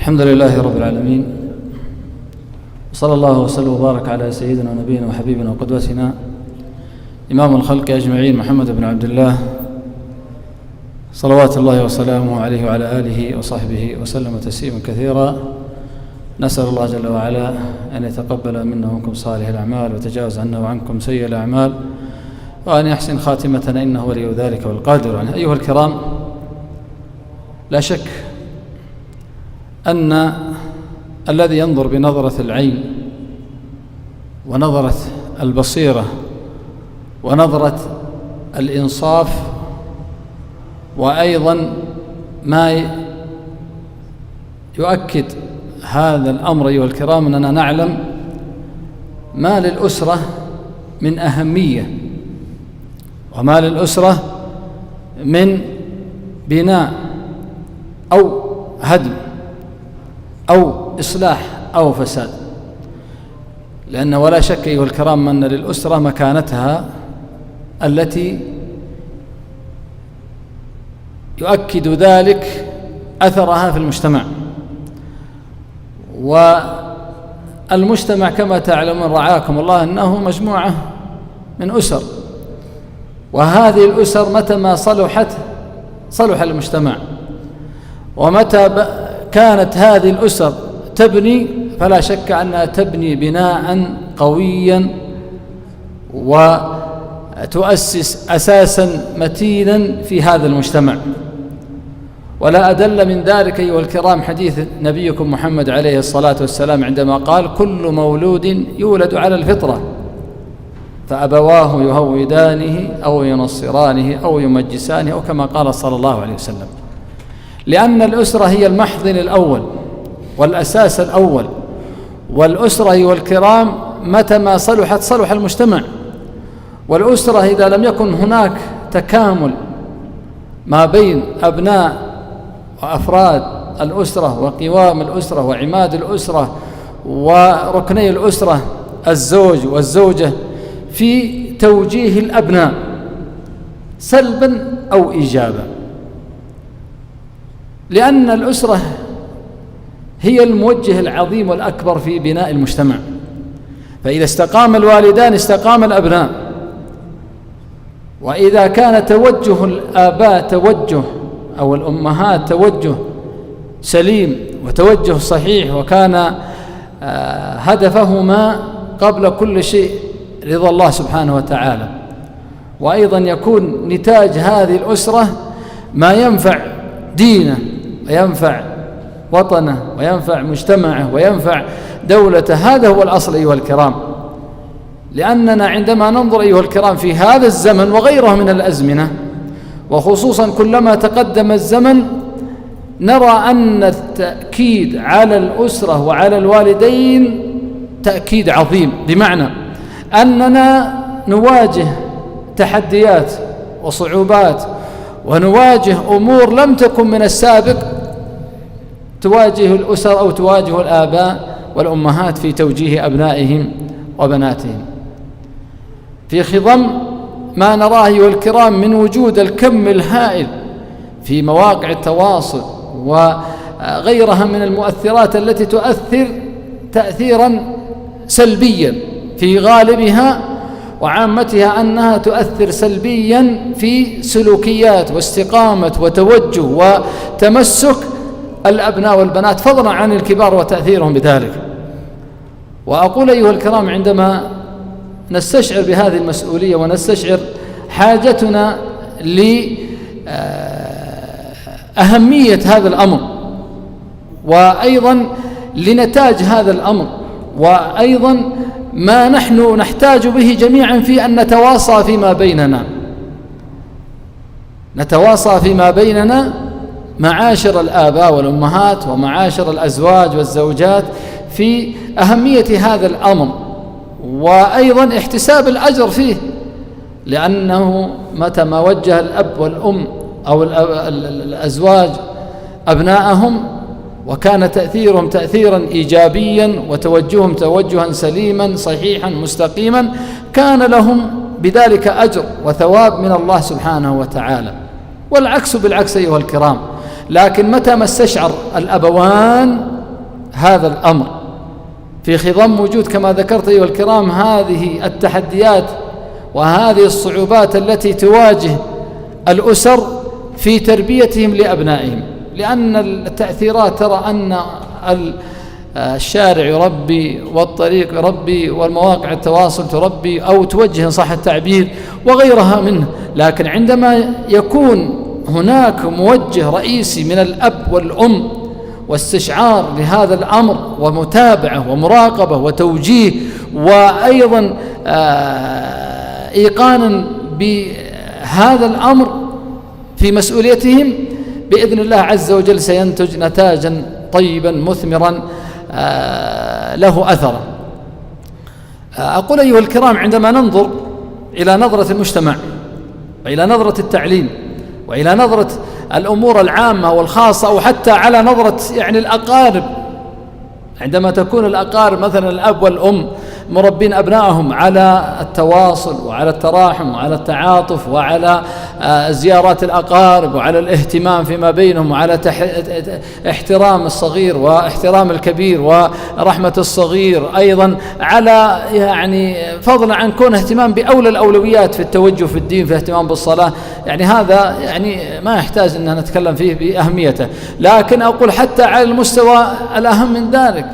الحمد لله رب العالمين، وصلى الله وسلم وبارك على سيدنا ونبينا وحبيبنا وقدوتنا إمام الخلق أجمعين محمد بن عبد الله صلوات الله وسلامه عليه وعلى آله وصحبه وسلم تسليما كثيرا. نسأل الله جل وعلا أن يتقبل منا ومنكم صالح الأعمال وتجاوز عنا وعنكم سيء الأعمال، وأن يحسن خاتمتنا إنه ولي ذلك والقادر عليه. أيها الكرام، لا شك أن الذي ينظر بنظرة العين ونظرة البصيرة ونظرة الإنصاف، وأيضا ما يؤكد هذا الأمر أيها الكرام أننا نعلم ما للأسرة من أهمية، وما للأسرة من بناء أو هدم أو إصلاح أو فساد. لأن ولا شك أيها الكرام أن للأسرة مكانتها التي يؤكد ذلك أثرها في المجتمع، والمجتمع كما تعلمون رعاكم الله أنه مجموعة من أسر، وهذه الأسر متى ما صلحت صلح المجتمع، ومتى كانت هذه الأسر تبني فلا شك أنها تبني بناء قويا وتؤسس أساسا متينا في هذا المجتمع. ولا أدل من ذلك أيها الكرام حديث نبيكم محمد عليه الصلاة والسلام عندما قال: كل مولود يولد على الفطرة فأبواه يهودانه أو ينصرانه أو يمجسانه، أو كما قال صلى الله عليه وسلم. لأن الأسرة هي المحضن الأول والأساس الأول، والأسرة أيها الكرام متى ما صلحت صلح المجتمع. والأسرة إذا لم يكن هناك تكامل ما بين أبناء وأفراد الأسرة وقوام الأسرة وعماد الأسرة وركني الأسرة الزوج والزوجة في توجيه الأبناء سلبا أو إيجابا، لأن الأسرة هي الموجه العظيم والأكبر في بناء المجتمع. فإذا استقام الوالدان استقام الأبناء، وإذا كان توجه الآباء توجه أو الأمهات توجه سليم وتوجه صحيح، وكان هدفهما قبل كل شيء رضا الله سبحانه وتعالى، وأيضا يكون نتاج هذه الأسرة ما ينفع دينه وينفع وطنه وينفع مجتمعه وينفع دولته. هذا هو الأصل أيها الكرام. لأننا عندما ننظر أيها الكرام في هذا الزمن وغيره من الأزمنة، وخصوصا كلما تقدم الزمن، نرى أن التأكيد على الأسرة وعلى الوالدين تأكيد عظيم، بمعنى أننا نواجه تحديات وصعوبات ونواجه أمور لم تكن من السابق تواجه الأسر أو تواجه الآباء والأمهات في توجيه أبنائهم وبناتهم، في خضم ما نراه أيها الكرام من وجود الكم الهائل في مواقع التواصل وغيرها من المؤثرات التي تؤثر تأثيرا سلبيا في غالبها وعامتها، أنها تؤثر سلبيا في سلوكيات واستقامة وتوجه وتمسك الأبناء والبنات، فضلا عن الكبار وتأثيرهم بذلك. وأقول أيها الكرام، عندما نستشعر بهذه المسؤولية ونستشعر حاجتنا لأهمية هذا الأمر، وأيضا لنتاج هذا الأمر، وأيضا ما نحن نحتاج به جميعا في أن نتواصى فيما بيننا، نتواصى فيما بيننا معاشر الآباء والأمهات ومعاشر الأزواج والزوجات في أهمية هذا الأمر، وأيضا احتساب الأجر فيه. لأنه متى ما وجه الأب والأم أو الأزواج أبناءهم وكان تأثيرهم تأثيرا إيجابيا وتوجههم توجها سليما صحيحا مستقيما، كان لهم بذلك أجر وثواب من الله سبحانه وتعالى. والعكس بالعكس أيها الكرام. لكن متى ما استشعر الأبوان هذا الأمر في خضم وجود كما ذكرت أيها الكرام هذه التحديات وهذه الصعوبات التي تواجه الأسر في تربيتهم لأبنائهم، لأن التأثيرات ترى أن الشارع يربي والطريق يربي والمواقع التواصل تربي أو توجه إن صح التعبير وغيرها منه، لكن عندما يكون هناك موجه رئيسي من الأب والأم واستشعار لهذا الأمر ومتابعة ومراقبة وتوجيه وأيضا إيقانا بهذا الأمر في مسؤوليتهم، بإذن الله عز وجل سينتج نتاجا طيبا مثمرا له أثرا. أقول أيها الكرام، عندما ننظر إلى نظرة المجتمع وإلى نظرة التعليم وإلى نظرة الأمور العامة والخاصة أو حتى على نظرة يعني الأقارب، عندما تكون الأقارب مثلا الأب والأم مربين أبنائهم على التواصل وعلى التراحم وعلى التعاطف وعلى زيارات الأقارب وعلى الاهتمام فيما بينهم وعلى احترام الصغير واحترام الكبير ورحمة الصغير، أيضا على يعني فضلا عن كون اهتمام بأولى الأولويات في التوجه في الدين، في اهتمام بالصلاة، يعني هذا يعني ما يحتاج أن نتكلم فيه بأهميته، لكن أقول حتى على المستوى الأهم من ذلك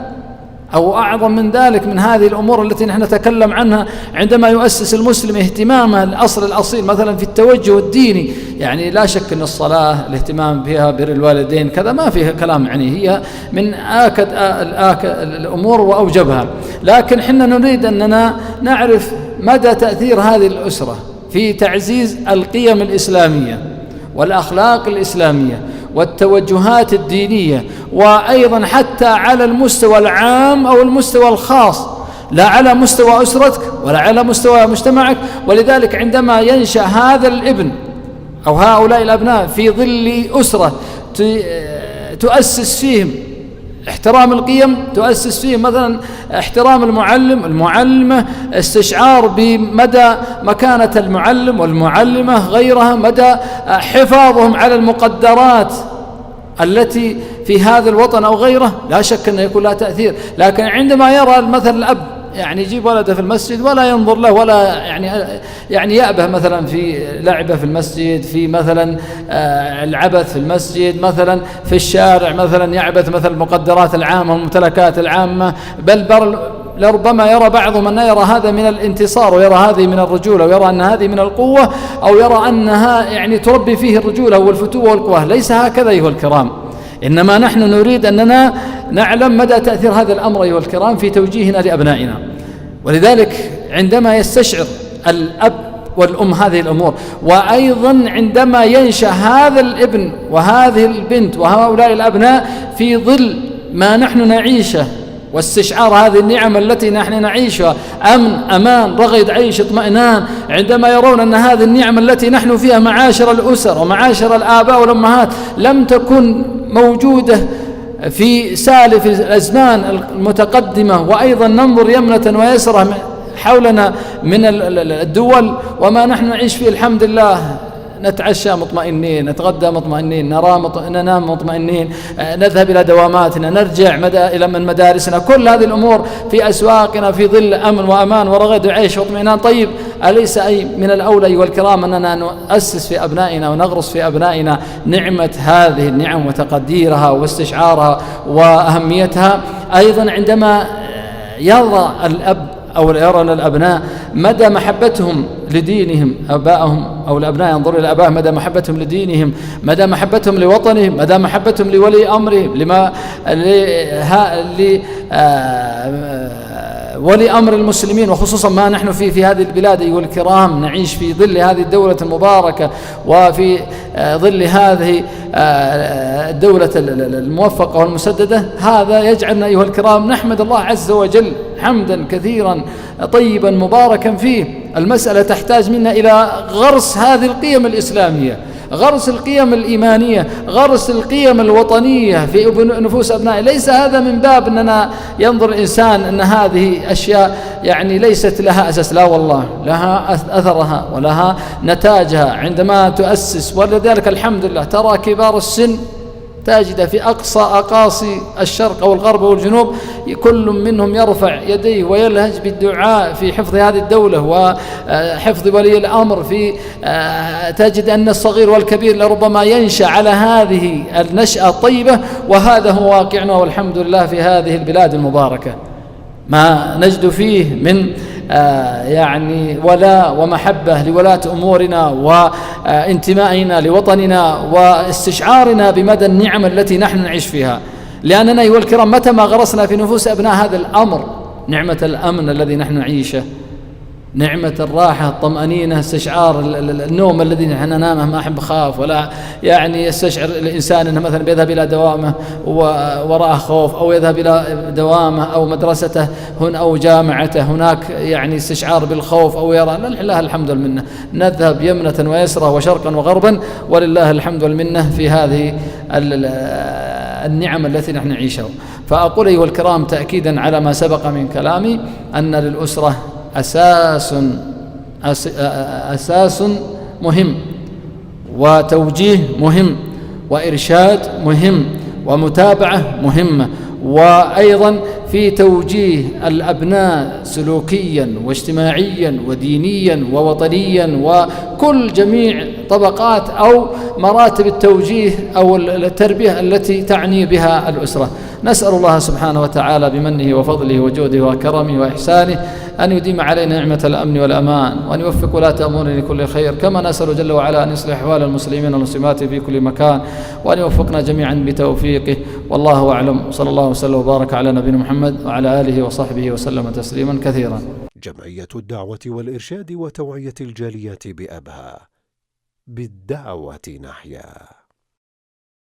أو أعظم من ذلك من هذه الأمور التي نحن نتكلم عنها، عندما يؤسس المسلم اهتمامه الأصل الأصيل مثلا في التوجه الديني، يعني لا شك أن الصلاة الاهتمام بها بر الوالدين كذا ما فيها كلام، يعني هي من آكد الأمور وأوجبها، لكن حنا نريد أننا نعرف مدى تأثير هذه الأسرة في تعزيز القيم الإسلامية والأخلاق الإسلامية والتوجهات الدينية، وأيضا حتى على المستوى العام أو المستوى الخاص، لا على مستوى أسرتك ولا على مستوى مجتمعك. ولذلك عندما ينشأ هذا الابن أو هؤلاء الأبناء في ظل أسرة تؤسس فيهم احترام القيم، تؤسس فيهم مثلا احترام المعلم المعلمة، استشعار بمدى مكانة المعلم والمعلمة غيرها، مدى حفاظهم على المقدرات التي في هذا الوطن أو غيره، لا شك أنه يكون لها تأثير. لكن عندما يرى مثلا الأب يعني يجيب ولده في المسجد ولا ينظر له ولا يعني يأبه مثلا في لعبه في المسجد، في مثلا العبث في المسجد، مثلا في الشارع مثلا يعبث مثلا المقدرات العامة والممتلكات العامة، بل لربما يرى بعضهم أن يرى هذا من الانتصار ويرى هذه من الرجولة ويرى أن هذه من القوة أو يرى أنها يعني تربي فيه الرجولة والفتوة والقوة. ليس هكذا أيها الكرام، إنما نحن نريد أننا نعلم مدى تأثير هذا الأمر أيها الكرام في توجيهنا لأبنائنا. ولذلك عندما يستشعر الأب والأم هذه الأمور، وأيضا عندما ينشأ هذا الابن وهذه البنت وهؤلاء الأبناء في ظل ما نحن نعيشه واستشعار هذه النعم التي نحن نعيشها، أمن، أمان، رغد عيش، اطمئنان، عندما يرون أن هذه النعم التي نحن فيها معاشر الأسر ومعاشر الآباء والأمهات لم تكن موجودة في سالف الأزمان المتقدمة، وأيضا ننظر يمنة ويسرة حولنا من الدول وما نحن نعيش فيه الحمد لله، نتعشى مطمئنين، نتغدى مطمئنين، ننام مطمئنين، نذهب إلى دواماتنا، نرجع إلى من مدارسنا، كل هذه الأمور في أسواقنا في ظل أمن وأمان ورغد وعيش واطمئنان. طيب أليس أي من الأولى أيها الكرام أننا نؤسس في أبنائنا ونغرس في أبنائنا نعمة هذه النعم وتقديرها واستشعارها وأهميتها؟ أيضا عندما يرى الأب أو يرى الأبناء مدى محبتهم لدينهم، أبائهم أو الأبناء ينظرون إلى أبائهم مدى محبتهم لدينهم، مدى محبتهم لوطنهم، مدى محبتهم لولي أمرهم، ولي أمر المسلمين، وخصوصا ما نحن فيه في هذه البلاد أيها الكرام، نعيش في ظل هذه الدولة المباركة وفي ظل هذه الدولة الموفقة والمسددة. هذا يجعلنا أيها الكرام نحمد الله عز وجل حمدا كثيرا طيبا مباركا فيه. المسألة تحتاج منا إلى غرس هذه القيم الإسلامية، غرس القيم الإيمانية، غرس القيم الوطنية في نفوس أبنائه. ليس هذا من باب أننا ينظر الإنسان أن هذه أشياء يعني ليست لها أساس، لا والله لها أثرها ولها نتاجها عندما تؤسس. ولذلك الحمد لله ترى كبار السن تجد في أقاصي الشرق أو الغرب أو الجنوب كل منهم يرفع يديه ويلهج بالدعاء في حفظ هذه الدولة وحفظ ولي الأمر. تجد أن الصغير والكبير لربما ينشأ على هذه النشأة الطيبة، وهذا هو واقعنا والحمد لله في هذه البلاد المباركة. ما نجد فيه من يعني ولاء ومحبة لولاة أمورنا وانتمائنا لوطننا واستشعارنا بمدى النعم التي نحن نعيش فيها. لأننا أيها الكرام متى ما غرسنا في نفوس أبناء هذا الأمر، نعمة الأمن الذي نحن نعيشه، نعمة الراحة، الطمأنينة، استشعار النوم الذي نحن ننامه ما أحب خاف، ولا يعني يستشعر الإنسان أنه مثلا بيذهب إلى دوامه وراءه خوف، أو يذهب إلى دوامه أو مدرسته هنا أو جامعته هناك يعني استشعار بالخوف أو يرى. لله الحمد والمنة، نذهب يمنة ويسرى وشرقا وغربا ولله الحمد والمنة في هذه النعم التي نحن نعيشها. فأقول أيها الكرام تأكيدا على ما سبق من كلامي أن للأسرة أساس مهم، وتوجيه مهم، وإرشاد مهم، ومتابعة مهمة، وأيضا في توجيه الأبناء سلوكيا واجتماعيا ودينيا ووطنيا وكل جميع طبقات أو مراتب التوجيه أو التربية التي تعني بها الأسرة. نسأل الله سبحانه وتعالى بمنه وفضله وجوده وكرمه وإحسانه أن يديم علينا نعمة الأمن والأمان، وأن يوفق ولاة أمورنا لكل خير، كما نسأل جل وعلا أن يصلح أحوال المسلمين والمسلمات في كل مكان، وأن يوفقنا جميعا بتوفيقه. والله أعلم. صلى الله وسلم وبارك على نبينا محمد وعلى آله وصحبه وسلم تسليما كثيرا. جمعية الدعوة والإرشاد وتوعية الجاليات بأبها، بالدعوة نحيا.